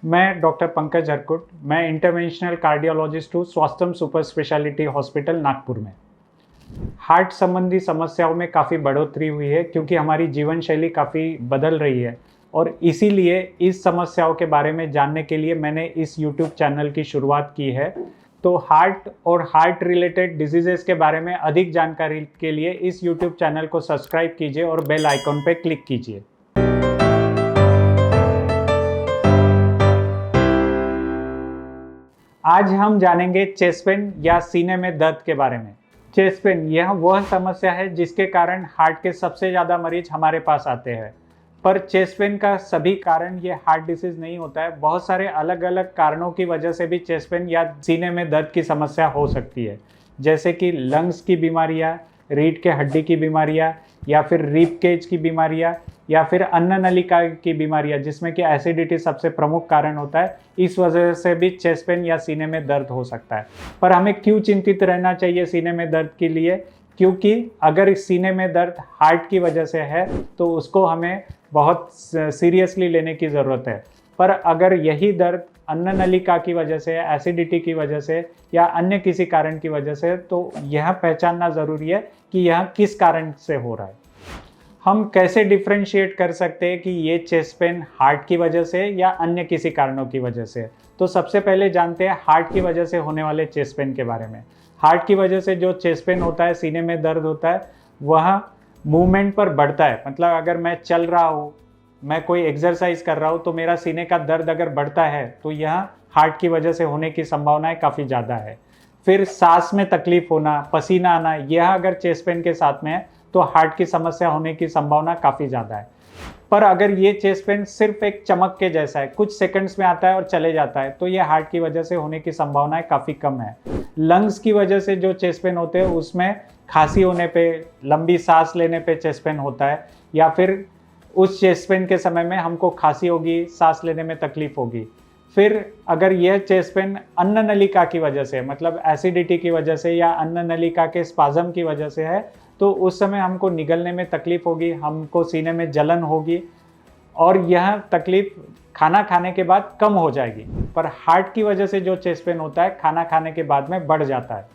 मैं डॉक्टर पंकज हरकुट, मैं interventional cardiologist हूँ Swasthyam super speciality hospital Nagpur में। हार्ट संबंधी समस्याओं में काफ़ी बढ़ोतरी हुई है क्योंकि हमारी जीवन शैली काफ़ी बदल रही है और इसीलिए इस समस्याओं के बारे में जानने के लिए मैंने इस यूट्यूब चैनल की शुरुआत की है। तो हार्ट और हार्ट रिलेटेड डिजीजेस के बारे में अधिक जानकारी के लिए इस यूट्यूब चैनल को सब्सक्राइब कीजिए और बेल आइकॉन पर क्लिक कीजिए। आज हम जानेंगे चेस्ट पेन या सीने में दर्द के बारे में। चेस्ट पेन यह वह समस्या है जिसके कारण हार्ट के सबसे ज़्यादा मरीज हमारे पास आते हैं। पर चेस्ट पेन का सभी कारण ये हार्ट डिसीज नहीं होता है। बहुत सारे अलग अलग कारणों की वजह से भी चेस्ट पेन या सीने में दर्द की समस्या हो सकती है, जैसे कि लंग्स की बीमारियाँ, रीढ़ के हड्डी की बीमारियाँ, या फिर रिब केज की बीमारियाँ, या फिर अन्न नलिका की बीमारियाँ, जिसमें कि एसिडिटी सबसे प्रमुख कारण होता है। इस वजह से भी चेस्ट पेन या सीने में दर्द हो सकता है। पर हमें क्यों चिंतित रहना चाहिए सीने में दर्द के लिए? क्योंकि अगर सीने में दर्द हार्ट की वजह से है तो उसको हमें बहुत सीरियसली लेने की ज़रूरत है। पर अगर यही दर्द अन्न नलिका की वजह से, एसिडिटी की वजह से या अन्य किसी कारण की वजह से, तो यह पहचानना ज़रूरी है कि यह किस कारण से हो रहा है। हम कैसे डिफ्रेंशिएट कर सकते हैं कि ये चेस्ट पेन हार्ट की वजह से या अन्य किसी कारणों की वजह से? तो सबसे पहले जानते हैं हार्ट की वजह से होने वाले चेस्ट पेन के बारे में। हार्ट की वजह से जो चेस्ट पेन होता है, सीने में दर्द होता है, वह मूवमेंट पर बढ़ता है। मतलब अगर मैं चल रहा हूँ, मैं कोई एक्सरसाइज कर रहा हूँ, तो मेरा सीने का दर्द अगर बढ़ता है तो यह हार्ट की वजह से होने की संभावनाएं काफ़ी ज़्यादा है। फिर सांस में तकलीफ होना, पसीना आना, यह अगर चेस्ट पेन के साथ में है तो हार्ट की समस्या होने की संभावना काफ़ी ज़्यादा है। पर अगर ये चेस्ट पेन सिर्फ एक चमक के जैसा है, कुछ सेकंड्स में आता है और चले जाता है, तो ये हार्ट की वजह से होने की संभावनाएं काफ़ी कम है। लंग्स की वजह से जो चेस्ट पेन होते हैं उसमें खांसी होने पे, लंबी सांस लेने पे चेस्ट पेन होता है, या फिर उस चेस्ट पेन के समय में हमको खांसी होगी, सांस लेने में तकलीफ होगी। फिर अगर यह चेस्ट पेन अन्न नलिका की वजह से, मतलब एसिडिटी की वजह से या अन्न नलिका के स्पाज्म की वजह से है, तो उस समय हमको निगलने में तकलीफ होगी, हमको सीने में जलन होगी और यह तकलीफ खाना खाने के बाद कम हो जाएगी। पर हार्ट की वजह से जो चेस्ट पेन होता है, खाना खाने के बाद में बढ़ जाता है।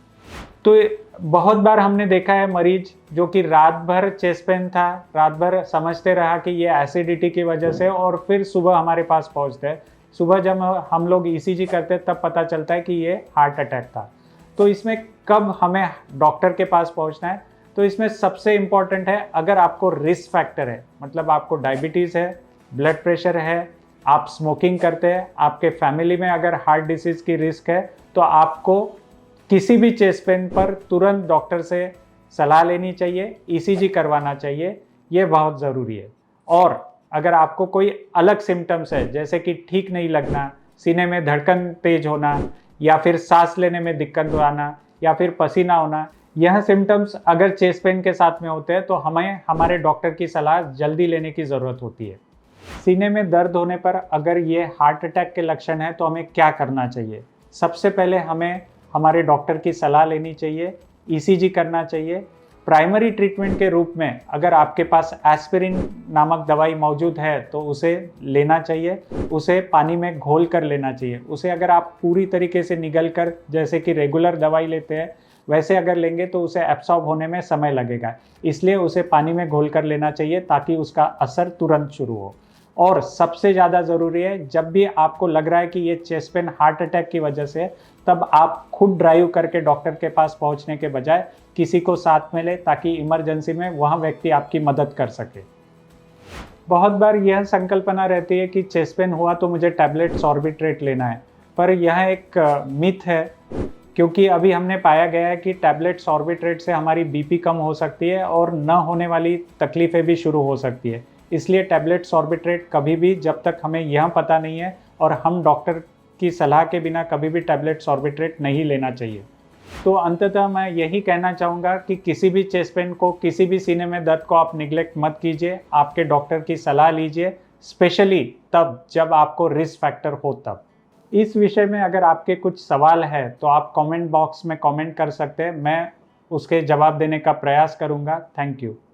तो बहुत बार हमने देखा है मरीज जो कि रात भर चेस्ट पेन था, रात भर समझते रहा कि ये एसिडिटी की वजह से, और फिर सुबह हमारे पास पहुंचते हैं। सुबह जब हम लोग ईसीजी करते हैं तब पता चलता है कि ये हार्ट अटैक था। तो इसमें कब हमें डॉक्टर के पास पहुंचना है? तो इसमें सबसे इम्पॉर्टेंट है, अगर आपको रिस्क फैक्टर है, मतलब आपको डायबिटीज़ है, ब्लड प्रेशर है, आप स्मोकिंग करते हैं, आपके फैमिली में अगर हार्ट डिसीज़ की रिस्क है, तो आपको किसी भी चेस्ट पेन पर तुरंत डॉक्टर से सलाह लेनी चाहिए, ईसीजी करवाना चाहिए। ये बहुत ज़रूरी है। और अगर आपको कोई अलग सिम्टम्स है, जैसे कि ठीक नहीं लगना, सीने में धड़कन तेज होना, या फिर सांस लेने में दिक्कत आना, या फिर पसीना होना, यह सिम्टम्स अगर चेस्ट पेन के साथ में होते हैं तो हमें हमारे डॉक्टर की सलाह जल्दी लेने की ज़रूरत होती है। सीने में दर्द होने पर अगर ये हार्ट अटैक के लक्षण है तो हमें क्या करना चाहिए? सबसे पहले हमें हमारे डॉक्टर की सलाह लेनी चाहिए, ईसीजी करना चाहिए। प्राइमरी ट्रीटमेंट के रूप में अगर आपके पास एस्पिरिन नामक दवाई मौजूद है तो उसे लेना चाहिए, उसे पानी में घोल कर लेना चाहिए। उसे अगर आप पूरी तरीके से निगल कर, जैसे कि रेगुलर दवाई लेते हैं वैसे अगर लेंगे तो उसे एब्सॉर्ब होने में समय लगेगा, इसलिए उसे पानी में घोल कर लेना चाहिए ताकि उसका असर तुरंत शुरू हो। और सबसे ज़्यादा ज़रूरी है, जब भी आपको लग रहा है कि ये चेस्ट पेन हार्ट अटैक की वजह से, तब आप खुद ड्राइव करके डॉक्टर के पास पहुंचने के बजाय किसी को साथ में ले, ताकि इमरजेंसी में वह व्यक्ति आपकी मदद कर सके। बहुत बार यह संकल्पना रहती है कि चेस्ट पेन हुआ तो मुझे टैबलेट सॉर्बिट्रेट लेना है, पर यह एक मिथ है, क्योंकि अभी हमने पाया गया है कि टैबलेट सॉर्बिट्रेट से हमारी बीपी कम हो सकती है और न होने वाली तकलीफ़ें भी शुरू हो सकती है। इसलिए टैबलेट सॉर्बिट्रेट कभी भी, जब तक हमें यह पता नहीं है और हम डॉक्टर की सलाह के बिना, कभी भी टैबलेट सॉर्बिट्रेट नहीं लेना चाहिए। तो अंततः मैं यही कहना चाहूँगा कि किसी भी चेस्ट पेन को, किसी भी सीने में दर्द को आप निगलेक्ट मत कीजिए, आपके डॉक्टर की सलाह लीजिए, स्पेशली तब जब आपको रिस्क फैक्टर हो तब। इस विषय में अगर आपके कुछ सवाल है तो आप कमेंट बॉक्स में कमेंट कर सकते हैं, मैं उसके जवाब देने का प्रयास करूँगा। Thank you.